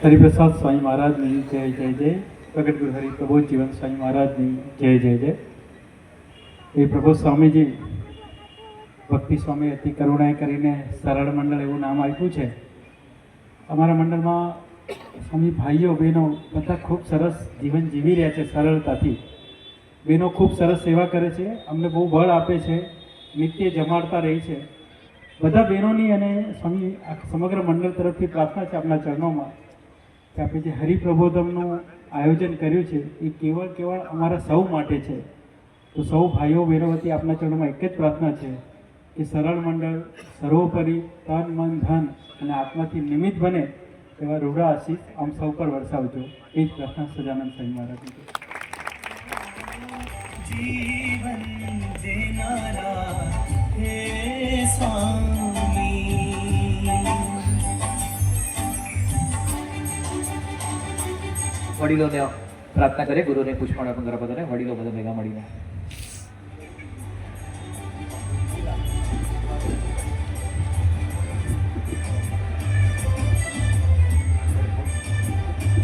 हरिप्रसाद स्वामी महाराज ની જય જય જય। प्रकट गुरु हरि प्रबोध जीवन स्वामी महाराज ની જય જય જય। એ પ્રભુ સ્વામીજી ભક્તિ સ્વામી અતિ કરુણાએ કરીને સરળ મંડળ એવું નામ આપ્યું છે। અમારા મંડળમાં સ્વામી ભાઈઓ બહેનો બધા ખૂબ સરસ જીવન જીવી રહ્યા છે સરળતાથી। બહેનો ખૂબ સરસ સેવા કરે છે, અમને બહુ બળ આપે છે, નિત્ય જમાડતા રહી છે। બધા બહેનોની અને સ્વામી સમગ્ર મંડળ તરફથી પ્રાર્થના છે આપણા ચરણોમાં કે આપણે જે હરિપ્રબોધમનું આયોજન કર્યું છે એ કેવળ અમારા સૌ માટે છે। તો સૌ ભાઈઓ બહેનો વતી આપણા ચરણોમાં એક જ પ્રાર્થના છે કે સરળ મંડળ સર્વોપરી તન મન ધન અને આત્માથી નિમિત્ત બને એવા રૂડા આશીષ આમ સૌ પર વરસાવજો। એ જ પ્રાર્થના સજાનંદ સ્વામી મહારાજની છે। जीवन देनारा हे स्वामी। वडीलों ने प्रार्थना करे, गुरु ने पुष्पण अर्पण કરવા બધાને વડીલો બધા ભેગા મળીને।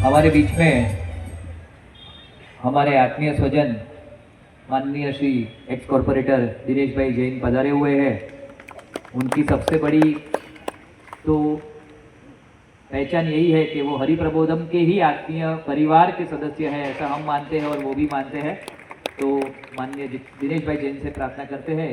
हमारे बीच में हमारे आत्मीय स्वजन माननीय श्री एक्स कॉर्पोरेटर दिनेश भाई जैन पधारे हुए हैं। उनकी सबसे बड़ी तो पहचान यही है कि वो हरि प्रबोधम के ही आत्मीय परिवार के सदस्य हैं, ऐसा हम मानते हैं और वो भी मानते हैं। तो माननीय दिनेश भाई जैन से प्रार्थना करते हैं